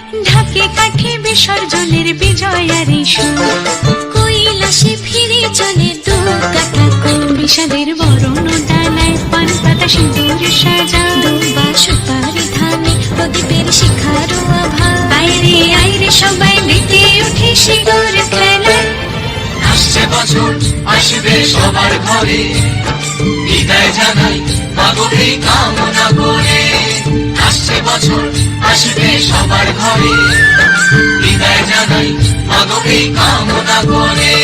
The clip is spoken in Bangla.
ঢাকে কাঠে বিসর্জনের বিজয়ারি সুর, কৈলাসে ফিরে চলে দু কাটা কুল। বিষাদের বরণ ডালায় পান পাতা সিঁদুর সাজা, দুবা সুপারি ধানে প্রদীপের শিখার আভা। আইরে আইরে সবাই মেতে উঠে সিঁদুর খেলায়। আসছে বছর আসবে সবার ঘরে, বিদায় জানাই মাগো এই কামনা করে। আসছে বছর আসবে সবার ঘরে, বিদায় জানাই মাগো এই কামনা করে।